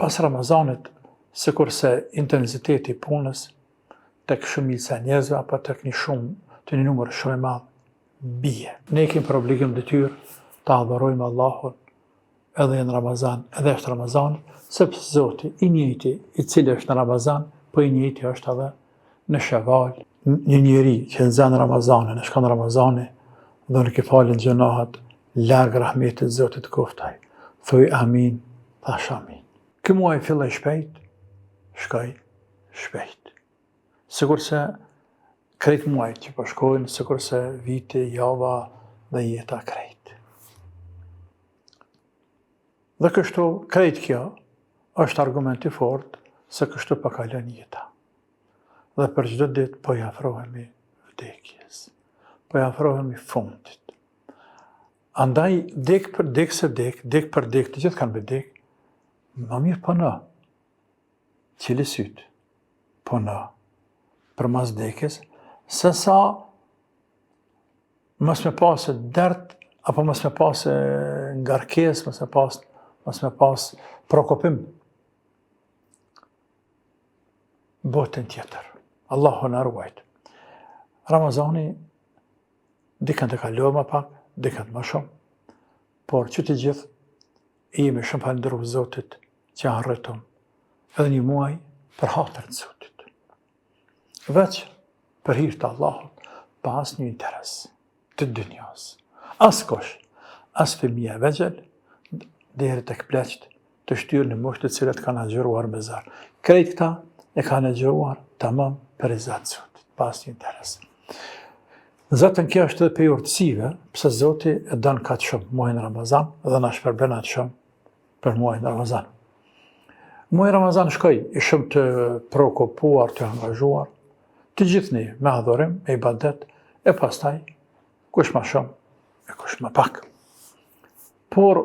pas Ramazanit, sikur se intensiteti i punës tek shumica e njerëzve apo tek një numër shumë i madh bie. Ne kemi për obligim detyrë ta adhurojmë Allahun edhe në Ramazan, edhe është Ramazan, sepse Zoti i njëjti i cili është në Ramazan, po i njëjti është edhe në Shaval. Një njeri që nxan Ramazanin, e shkon Ramazani dhe nuk i falen gjunahet, larg rahmetit Zotit koftaj. Thuj amin, thash amin. Ky muaj filloi shpejt, shkoi shpejt. Sikur se krejt muajt që po shkojnë, sikur se viti, java dhe jeta krejt. Dhe kështu, krejt kjo është argument i fort se kështu po kalon jeta. Dhe për çdo ditë po i afrohemi vdekjes, po i afrohemi fundit. Andaj, dek për dek se dek për dek, të gjithë kanë vdek, më mirë po në, qili sytë, po në, për mas vdekjes, se sa mos me pasë dert, apo mos me pasë ngarkes, mos me pas prokopim botën tjetër. Allahu na ruajt. Ramazani dikën të kalojë më pak, dikën më shumë, por që të gjithë jemi shumë falënderues Zotit që arritëm edhe një muaj për hatër të Zotit. Veç për hir të Allahut, pa asnjë interes të dynjas. Askush, as fëmija e vegjël, deri tek pleqt të shtyrë në moshë të cilat kanë agjëruar me zar. Krejt këta e kanë agjëruar tamam për izat Zotit, pa asnjë interes. Zatën kjo është edhe për urtësive, pse Zoti e dën kaq shumë muajin Ramazan dhe na shpërben atë shumë për muajin Ramazan. Muaji Ramazan shkoi i shumë të prokopuar, të angazhuar, të gjithë ne me adhurim, me ibadet, e pastaj kush më shumë e kush më pak. Por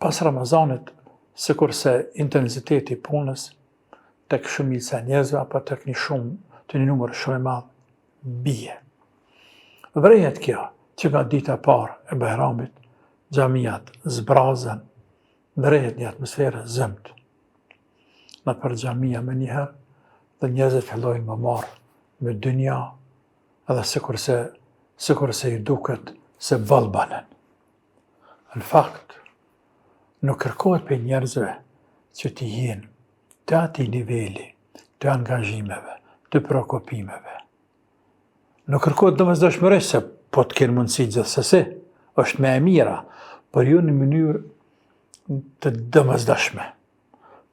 pas Ramazanit, sikur se intensiteti i punës tek shumica e njerëzve apo tek një numër shumë i madh bie. Vrehet kjo që nga dita e parë e Bajramit, xhamiat zbrazen, vrehet një atmosferë zëmt në për xhamia me njëherë dhe njerëzit fillojnë më marrë me dynja edhe sikur se i duket se ballbanen. Në fakt, nuk kërkohet për njerëzve që t'i jenë të ati niveli, të angazhimeve, të prokopimeve. Nuk kërkohet domosdoshmërisht se po të kenë mundësi gjithsesi, është më e mira, por jo në mënyrë të domosdoshme.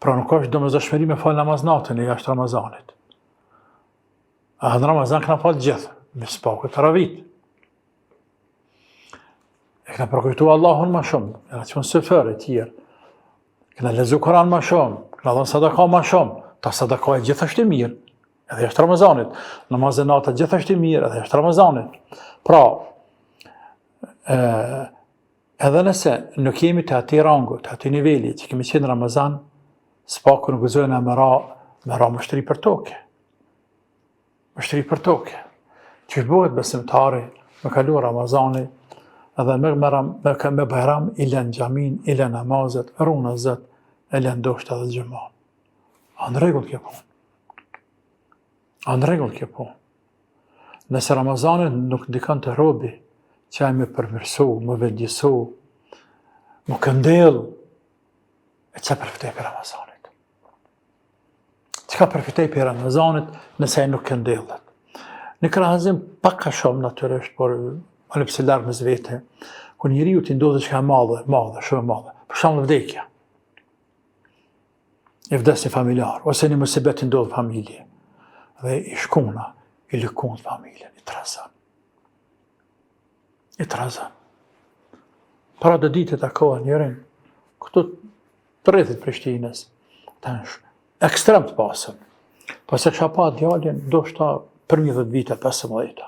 Pra nuk është domosdoshmëri me fal namaz natën e jashtë Ramazanit. A në Ramazan këna fal gjithë, me spaku taravit. E këna përkujtu Allahun më shumë, e në qënë sëfër e tjerë. Këna lezu Koran më shumë, këna dhënë sadaka më shumë, ta sadaka e gjithashtë e mirë, edhe jashtë Ramazanit. Namaz e natë gjithashtë e mirë, edhe jashtë Ramazanit. Pra, edhe nëse nuk jemi të ati rangu, të ati niveli, që kemi qenë Ramazan, spaku nuk gëzojnë e me ra mështëri për toke. Mështëri për toke. Që bëhet besimtari, me kalu Ramazani, edhe me Bajram, i len xhamin, i len namazet, runazet, e len doshta dhe gjëman. A në regull kjo punë. A në regull kjo punë. Nëse Ramazanit nuk dikon të robi, që me përmirësu, më vendjesu, më këndel, e që përfitej për Ramazanit? Që ka përfitej për Ramazanit nëse e nuk këndelet? Në krahazim pak ka shumë natyrisht, por alëpse largë me zvete, ku njeriu t'i ndodhe që ka madhe, shumë madhe, për shumë vdekja. I vdes një familjar, ose një mësibet t'i ndodhe familje. Dhe i shkuna, i lëkun familjen, i trazan. I trazan. Para dhe ditë të takohen njërin, këtu të rrethit Prishtinës, të është ekstrem të pasën. Pas e kësha pa djallin, do shta për 10 vite, 15.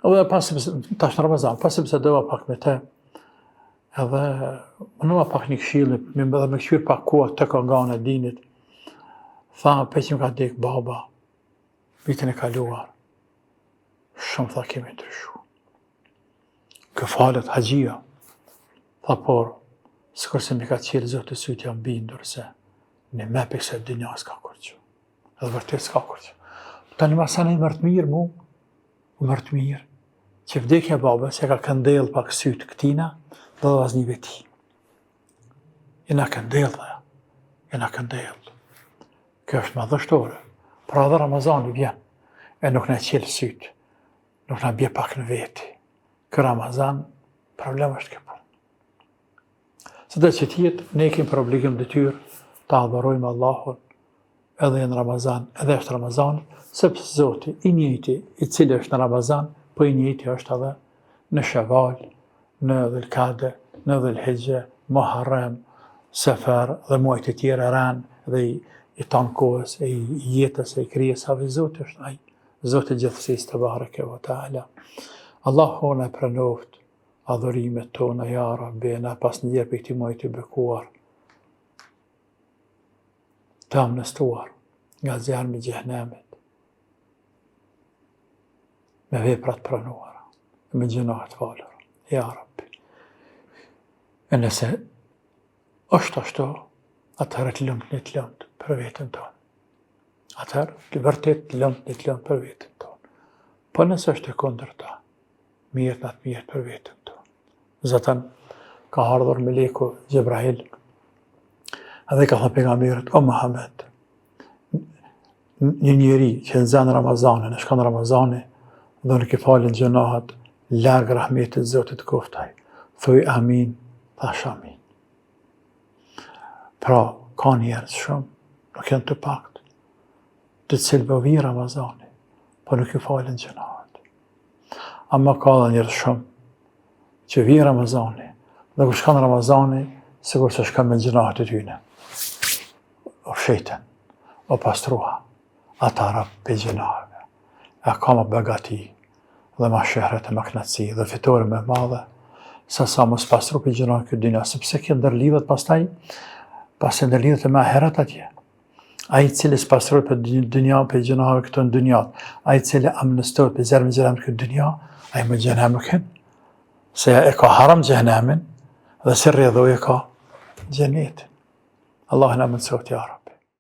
Edhe pasim, tash në Ramazan, pasim se dëva pak me te, edhe më nëma pak një këshilë, edhe me këshirë pak kohë të këngan e dinit, tha, peqim ka dek baba, vitin e kaluar, shumë tha kemi ndryshu. Këfalet haqia, tha por, së kërse mi ka qirë zotë sytë jam bindur se në me pse dynja s'ka kurqë. Edhe vërtet s'ka kurqë. Tani masane i mërë të mirë mu, u mërë të mirë, që vdekja babës e ka këndel pak sytë këtina dhe dhe vazni veti. Jena këndel dhe, jena këndel. Kjo është madhështore. Pra dhe Ramazani vjen, e nuk në qelë sytë, nuk në bje pak në veti. Kë Ramazan, problem është kjo punë. Së dhe që tjetë, ne kemë për obligim detyrë ta adhurojmë Allahun edhe në Ramazan, edhe është Ramazan, sepse Zoti i njëjti i cili është në Ramazan, po i njëjti është edhe në Shaval, në Dhul-Kade, në Dhul-Hijje, Muharrem, Sefer dhe muajt e tjera ranë dhe i tanë kohës, e i jetës, e i krijesave. Zoti është ai, Zoti i gjithësisë te bareke ve teala. Allahu na pranoft adhurimet tona, ja Rabbi, na pas ndjer për këtij muaji të bekuar, të amnestuar nga zjarmi i xhenemit, me veprat pranuara, me gjunahet falura, ja Rabbi. E nëse është ashtu, atëherë të lëmt për vetën tonë. Atëherë të vërtet të lëmt për vetën tonë. Po nëse është e kundërta, mirë në atë mirë për vetën tonë. Zëtën ka ardhur meleku Gjebrahil, edhe ka thënë pejgamberit, o Muhammed, një njeri që nxan Ramazanin, e shkon Ramazani, dhe nuk i falin gjunahet, larg rahmetit Zotit koftaj. Thuj amin, thash amin. Pra, ka njerëz shumë, nuk janë të pakt, të cilëve vi Ramazani, po nuk i falin gjunahet. Amma ka dhe njerëz shumë, që vi Ramazani, dhe kur shkon Ramazani, sigur se shkon me gjunahet e tyne. O shejten, o pastruha, ata rap për gjunaheve, e ka më begati, dhe ma shehret e ma knatësi, dhe fitore me madhe, sa mos pastru për gjunaheve këtë dynja, sepse kjo ndërlidhet pastaj, pas e ndërlidhet e me aheret atje. A i cili s'pastrojt për dynja, për gjunaheve këto në dynjat, a i cili amnestojt për zermë gjenem këtë dynja, a i më gjenem nuk hin, se e ka haram gjenemin, dhe se rrjedhoj e ka gjenetin. Allah në mënsot, ja Rab.